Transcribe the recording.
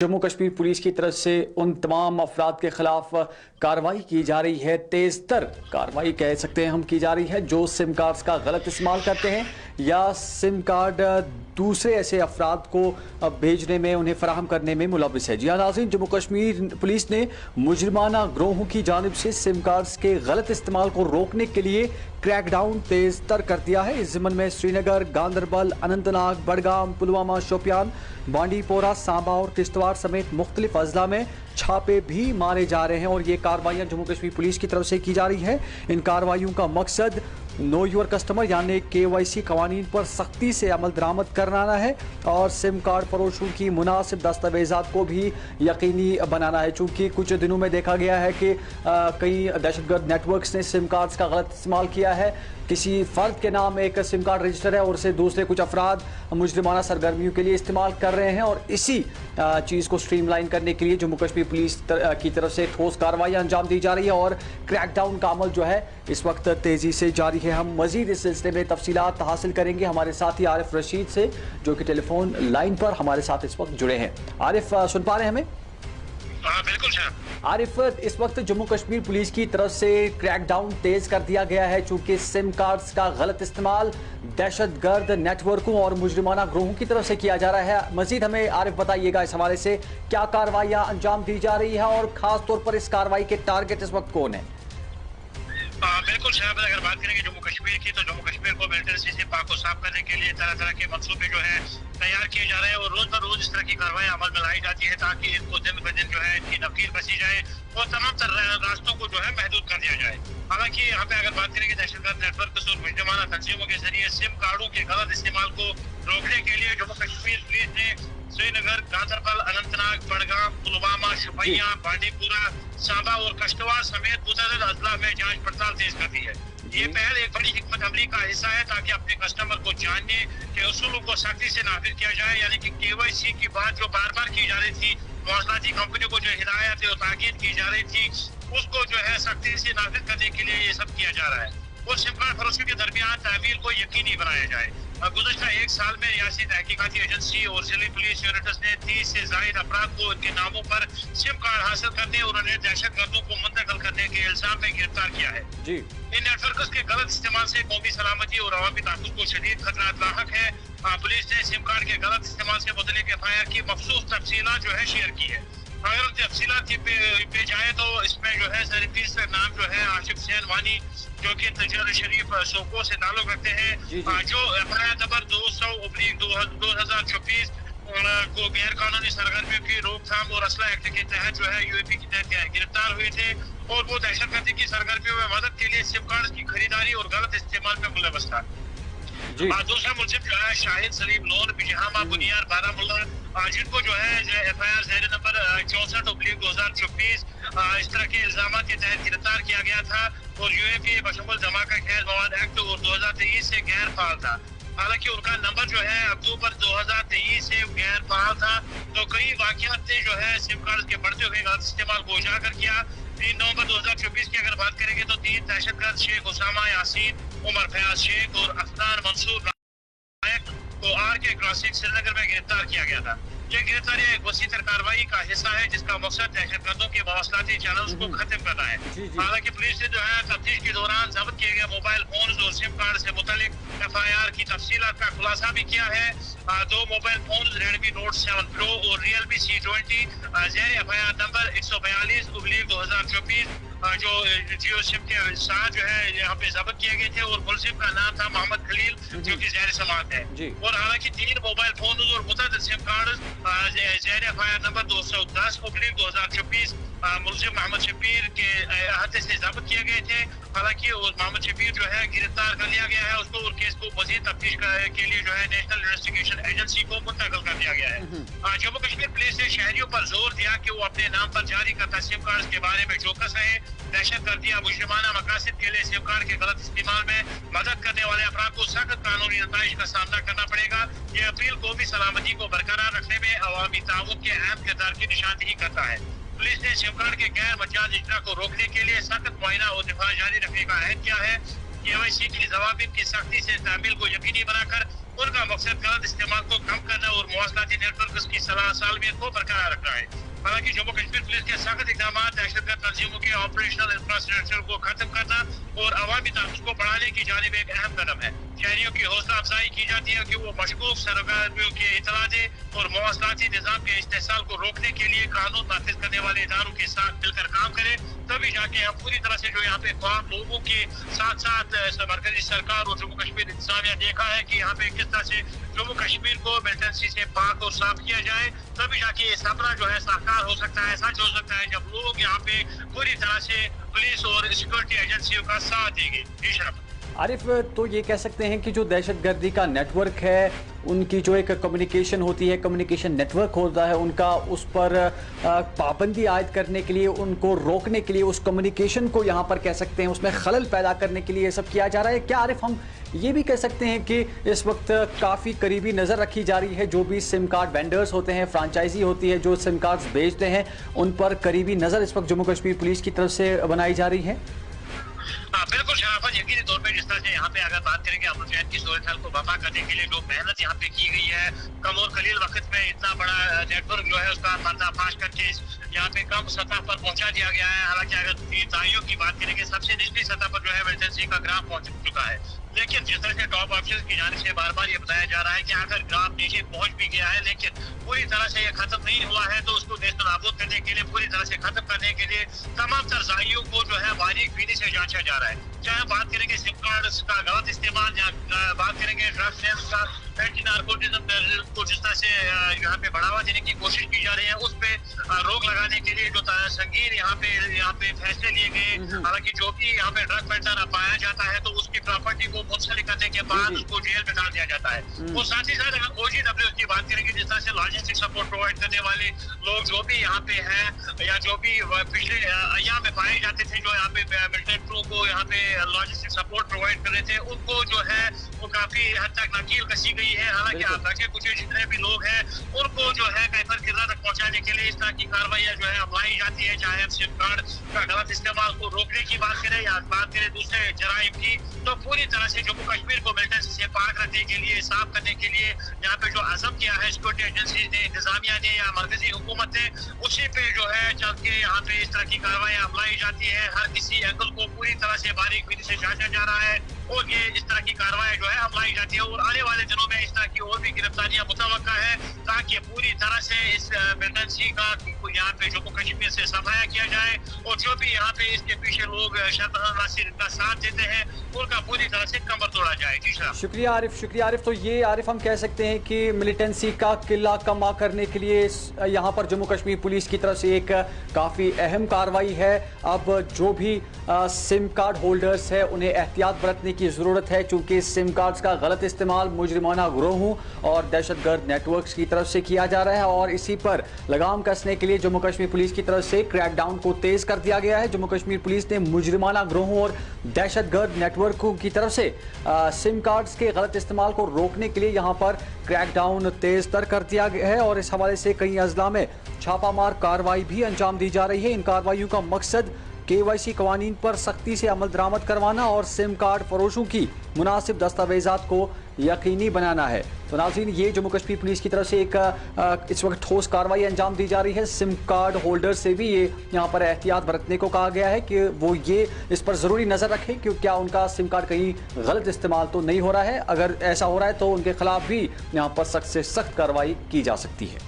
Jammu Kashmir police की तरफ से उन तमाम अफराद के खिलाफ कार्रवाई की जा रही है। तेज तर कार्रवाई कह सकते हैं हम की जा रही है जो सिम कार्ड्स का गलत इस्तेमाल करते हैं या सिम कार्ड दूसरे ऐसे अफराद को भेजने में उन्हें फराहम करने में मुलविस है। जी हाँ नाज़रीन, जम्मू कश्मीर पुलिस ने मुजरिमाना ग्रोहों की जानिब से सिम कार्ड्स के गलत इस्तेमाल को रोकने के लिए क्रैकडाउन तेज तर कर दिया है। इस ज़िम्मन में श्रीनगर, गांदरबल, अनंतनाग, बडगाम, पुलवामा, शोपियान, बांडीपोरा, सांबा और किश्तवाड़ समेत मुख्तलिफ अजला में छापे भी मारे जा रहे हैं और ये कार्रवाइयाँ जम्मू कश्मीर पुलिस की तरफ से की जा रही है। इन कार्रवाइयों का मकसद नो योर कस्टमर यानी KYC कवानीन पर सख्ती से अमल दरामद कराना है और सिम कार्ड फरोशों की मुनासिब दस्तावेज़ात को भी यकीनी बनाना है। चूँकि कुछ दिनों में देखा गया है कि कई दहशतगर्द नेटवर्क्स ने सिम कार्ड्स का गलत इस्तेमाल किया है। किसी फ़र्द के नाम एक सिम कार्ड रजिस्टर है और उसे दूसरे कुछ अफराद मुजरिमाना सरगर्मियों के लिए इस्तेमाल कर रहे हैं और इसी चीज़ को स्ट्रीमलाइन करने के लिए जम्मू कश्मीर पुलिस की तरफ से ठोस कार्रवाई अंजाम दी जा रही है और क्रैकडाउन का अमल जो है इस वक्त तेज़ी से जारी है। हम मज़ीद इस सिलसिले में तफसीलात हासिल करेंगे हमारे साथी आरिफ रशीद से, जो कि टेलीफोन लाइन पर हमारे साथ इस वक्त जुड़े हैं। आरिफ, सुन पा रहे हैं हमें? बिल्कुल सर। आरिफ, इस वक्त जम्मू कश्मीर पुलिस की तरफ से क्रैकडाउन तेज कर दिया गया है चूंकि सिम कार्ड्स का गलत इस्तेमाल दहशतगर्द नेटवर्कों और मुजरिमाना ग्रोहों की तरफ से किया जा रहा है। मजीद हमें आरिफ बताइएगा इस हवाले से क्या कार्रवाइयां अंजाम दी जा रही है और खास तौर पर इस कार्रवाई के टारगेट इस वक्त कौन है? बिल्कुल साहब, अगर बात करेंगे जम्मू कश्मीर की तो जम्मू कश्मीर को मिलिटेंसी से पाक को साफ करने के लिए तरह तरह के मंसूबे जो है तैयार किए जा रहे हैं और रोज ब रोज इस तरह की कार्रवाई अमल में लाई जाती है ताकि इनको दिन ब दिन जो है इनकी नफीर बसी जाए और तमाम रास्तों को जो है महदूद कर दिया जाए। हालांकि यहाँ पे अगर बात करेंगे दहशतगर्द नेटवर्क और मुजरिमाना तंजीमों के जरिए सिम कार्डों के गलत इस्तेमाल को रोकने के लिए जम्मू कश्मीर पुलिस ने श्रीनगर, गांदरबल, अनंतनाग, बडगाम, पुलवामा, शोपियान, बांडीपोरा, सांबा और किश्तवाड़ समेत मुतअद्दिद अजला में जांच पड़ताल तेज कर दी है। ये पहल एक बड़ी हिकमत अमली का हिस्सा है ताकि अपने कस्टमर को जानने के उसूलों को सख्ती से नाफिज किया जाए, यानी कि KYC की बात जो बार बार की जा रही थी, मौसलाती कंपनी को जो हिदायत और ताकीद की जा रही थी उसको जो है सख्ती से नाफिज करने के लिए ये सब किया जा रहा है और सिम कार्ड फरोशी के दरमियान तामील को यकीनी बनाया जाए। गुज़श्ता एक साल में रियासती तहकीकाती एजेंसी और जिले पुलिस यूनिट्स ने 30 से ज़ायद अफराद को उनके नामों पर सिम कार्ड हासिल करने और उन्हें दहशतगर्दों को मुंतकिल करने के इल्जाम में गिरफ्तार किया है। इन नेटवर्क्स के गलत इस्तेमाल से कौमी सलामती और अवामी तहफ़्फ़ुज़ को शदीद खतरा लाहक है। पुलिस ने सिम कार्ड के गलत इस्तेमाल से मुतल्लिक़ FIR की मखसूस तफसीलात जो है शेयर की है। अगर उन तफसीलात पे जाए तो इसमें जो है सरफीस का नाम जो है आशिफ हुसैन वानी, जो कि तजर शरीफ सोको से ताल्लुक रखते हैं, जो FIR नंबर 200/2024 को गैर कानूनी सरगर्मियों की रोकथाम और असला एक्ट के तहत जो है UAP के तहत गिरफ्तार हुए थे और वो दहशतगर्दी की सरगर्मियों में मदद के लिए सिम कार्ड की खरीदारी और गलत इस्तेमाल में मुलव्वस था। दूसरा मुलजिम जो है शाहिद सलीम लोन बिजहामा बुनियार बारामुल्ला, जिनको जो है FIR ज़ेर नंबर 64/2024 इस तरह के इल्जाम के तहत गिरफ्तार किया गया था और UAP बशमुल धमाका खैर मवाद एक्ट और 2023 से गैर फाल था। हालांकि उनका नंबर जो है अक्टूबर 2023 से गैर फाल था, तो कई वाक़यात ने जो है सिम कार्ड के बढ़ते हुए गलत इस्तेमाल को उजागर किया। 3 नवंबर 2024 की अगर बात करेंगे तो 3 दहशतगर्द शेख उसामा यासीन, उमर फयाज शेख और अफनान मंसूर नायक को RK क्रॉसिंग श्रीनगर में गिरफ्तार किया गया था। ये गिरफ्तारी एक वसीतर कार्रवाई का हिस्सा है जिसका मकसद दहशतगर्दों के मवासलाती चैनल्स को खत्म करना है। हालांकि पुलिस ने जो है तफ्तीश के दौरान जब्त किए गए मोबाइल फोन और सिम कार्ड से मुतल्लिक FIR की तफसीलात का खुलासा भी किया है। 2 mobile phone Redmi Note 7 Pro और Realme C20 ज़ेर FIR नंबर 142/2024 जो जियो सिम के साथ जो है यहाँ पे जब्त किए गए थे और मुलजिम का नाम था मोहम्मद खलील, जो कि ज़ेर समाअत है। और हालांकि 3 मोबाइल फोन और मुतअद्दिद सिम कार्ड ज़ेर FIR नंबर 210/2024 मुलजिम मोहम्मद शबीर के अहाते से जब्त किए गए थे। हालांकि मोहम्मद शबीर जो है गिरफ्तार कर लिया गया है उसको और केस को मजीद तफ्तीश के लिए जो है नेशनल इन्वेस्टिगेशन एजेंसी को मुंतकिल कर दिया गया है। जम्मू कश्मीर पुलिस ने शहरियों पर जोर दिया कि वो अपने नाम पर जारी करता सिम कार्ड के बारे में चौकस रहे। दहशतगर्दी या मुजरिमाना मकासद के लिए सिम कार्ड के गलत इस्तेमाल में मदद करने वाले अफराद को सख्त कानूनी नताइज का सामना करना पड़ेगा। ये अपील कौमी सलामती को बरकरार रखने में अवामी ताउन के अहम किरदार की निशानदही करता है। पुलिस ने सिम कार्ड के गैर मजाज इजरा को रोकने के लिए सख्त मुआयना और दिफा जारी रखने का अहद किया है। KYC की जवाबिन की सख्ती से तामील को यकीनी बनाकर उनका मकसद गलत इस्तेमाल को कम करना और मवासलाती नेटवर्क की सालमियत को बरकरार रखना है। हालांकि जम्मू कश्मीर पुलिस के सख्त इकदाम दहशतगर्द तंजीमों के ऑपरेशनल इंफ्रास्ट्रक्चर को खत्म करना और अवामी तहफ़्फ़ुज़ को बढ़ाने की जानिब एक अहम कदम है। शहरियों की हौसला अफजाई की जाती है कि वो मशकूक सरगर्मियों की इतला दे और मवासलाती निज़ाम के इस्तेहसाल को रोकने के लिए कानून नाफिज करने वाले इदारों के साथ मिलकर काम करें, तभी जाके हम पूरी तरह से जो यहाँ पे ख्वाब लोगों के साथ साथ मरकजी सरकार और जम्मू कश्मीर इंतजामिया देखा है कि यहाँ पे किस तरह से जम्मू कश्मीर को मिलिटेंसी से पाक और साफ किया जाए, तभी जाके ये सपना जो है साकार हो सकता है, सच हो सकता है जब लोग यहाँ पे पूरी तरह से पुलिस और सिक्योरिटी एजेंसियों का साथ देंगे। जी शरफ। आरिफ, तो ये कह सकते हैं कि जो दहशतगर्दी का नेटवर्क है, उनकी जो एक कम्युनिकेशन होती है, कम्युनिकेशन नेटवर्क होता है उनका, उस पर पाबंदी आयद करने के लिए, उनको रोकने के लिए, उस कम्युनिकेशन को यहाँ पर कह सकते हैं उसमें खलल पैदा करने के लिए ये सब किया जा रहा है। क्या आरिफ हम ये भी कह सकते हैं कि इस वक्त काफ़ी करीबी नज़र रखी जा रही है, जो भी सिम कार्ड वेंडर्स होते हैं, फ्रेंचाइजी होती है जो सिम कार्ड्स बेचते हैं, उन पर करीबी नज़र इस वक्त जम्मू कश्मीर पुलिस की तरफ से बनाई जा रही है? बिल्कुल शराफत, यकीनी तौर पे जिस तरह से यहाँ पे अगर बात करेंगे अमन चैन की सूरत हाल को वफा करने के लिए जो मेहनत यहाँ पे की गई है, कम और कलील वक्त में इतना बड़ा नेटवर्क जो है उसका पर्दाफाश करके यहाँ पे कम सतह पर पहुंचा दिया गया है। हालांकि अगर दाइयों की बात करेंगे सबसे निचली सतह पर जो है मिलिटेंसी का ग्राफ पहुंच चुका है, लेकिन जिस तरह से टॉप ऑफिसर्स की जानिब से बार बार ये बताया जा रहा है कि अगर ग्राफ नीचे पहुंच भी गया है लेकिन पूरी तरह से ये खत्म नहीं हुआ है, तो उसको नेस्तनाबूद करने के लिए, पूरी तरह से खत्म करने के लिए तमाम तरजाइयों को जो है बारीक बीनी से जांचा जा रहा है। चाहे बात करेंगे सिम कार्ड्स का गलत इस्तेमाल या बात करेंगे ड्रग सेल्स का, एंटी नार्कोटिज्म को जिस तरह से यहाँ पे बढ़ावा देने की कोशिश की जा रही है, उस पे रोक लगाने के लिए जो संगीन यहाँ पे फैसले लिए गए। हालांकि जो भी यहाँ पे ड्रग पेडलर पाया जाता है तो उसकी प्रॉपर्टी को मुंसलिक करने के बाद उसको जेल में डाल दिया जाता है। और साथ ही साथ अगर OGW की बात करेंगे, जिस तरह से लॉजिस्टिक सपोर्ट प्रोवाइड करने वाले लोग जो भी यहाँ पे हैं या जो भी पिछले अय्याम में पाए जाते थे, जो यहाँ पे मिलिटेंटों को यहाँ पे लॉजिस्टिक सपोर्ट प्रोवाइड कर रहे थे, उनको जो है वो काफी हद तक नकील कसी गई है। हालांकि बाकी कुछ जितने भी लोग हैं उनको जो है कैफियत किरदार तक पहुंचाने के लिए इस तरह की कार्रवाइयां जो है अपनाई जाती है। चाहे हम सिम कार्ड का गलत इस्तेमाल को रोकने की बात करें या बात करें दूसरे जराइम की, तो पूरी तरह से जम्मू कश्मीर को मिलिटेंसी से पाक रखने के लिए, साफ करने के लिए यहाँ पे जो अज़म किया है सिक्योरिटी एजेंसी ने, इंतजामिया ने या मरकजी हुकूमत ने, उसी पे जो है चल के यहाँ पे इस तरह की कार्रवाइयां अपनाई जाती है। हर किसी एंगल को पूरी तरह से बारीक बीनी से जांचा जा रहा है और ये इस तरह की कार्रवाई जो है अपनाई जाती है। और आने वाले दिनों में इस तरह की और भी गिरफ्तारियां मुतवक्का है, ताकि पूरी तरह से इस मिलिटेंसी का यहाँ पे जम्मू कश्मीर से सफाया किया जाए और जो भी यहाँ पे इसके पीछे लोग नासिर इनका साथ देते हैं उनका पूरी तरह से कमर तोड़ा जाए। जी सर। शुक्रिया आरिफ, शुक्रिया आरिफ। तो ये आरिफ हम कह सकते हैं कि मिलिटेंसी का किला कमा करने के लिए यहाँ पर जम्मू कश्मीर पुलिस की तरफ से एक काफ़ी अहम कार्रवाई है। अब जो भी सिम कार्ड होल्डर्स है उन्हें एहतियात बरतने की ज़रूरत है, चूँकि सिम कार्ड्स का गलत इस्तेमाल मुजरिमाना गिरोहों और दहशतगर्द नेटवर्क्स की तरफ से किया जा रहा है और इसी पर लगाम कसने के लिए जम्मू कश्मीर पुलिस की तरफ से क्रैकडाउन को तेज़ कर दिया गया है। जम्मू कश्मीर पुलिस ने मुजरिमाना गिरोहों और दहशतगर्द नेटवर्कों की तरफ से सिम कार्ड्स के गलत इस्तेमाल को रोकने के लिए यहाँ पर क्रैकडाउन तेज़ तर कर दिया गया है और इस हवाले से कई अजला में छापामार कार्रवाई भी अंजाम दी जा रही है। इन कार्रवाइयों का मकसद KYC कवानीन पर सख्ती से अमल दरामद करवाना और सिम कार्ड फरोशों की मुनासिब दस्तावेज़ात को यकीनी बनाना है। तो नाज़रीन, ये जम्मू कश्मीर पुलिस की तरफ से एक इस वक्त ठोस कार्रवाई अंजाम दी जा रही है। सिम कार्ड होल्डर से भी ये यहाँ पर एहतियात बरतने को कहा गया है कि वो ये इस पर ज़रूरी नज़र रखें कि क्या उनका सिम कार्ड कहीं गलत इस्तेमाल तो नहीं हो रहा है। अगर ऐसा हो रहा है तो उनके खिलाफ भी यहाँ पर सख्त से सख्त कार्रवाई की जा सकती है।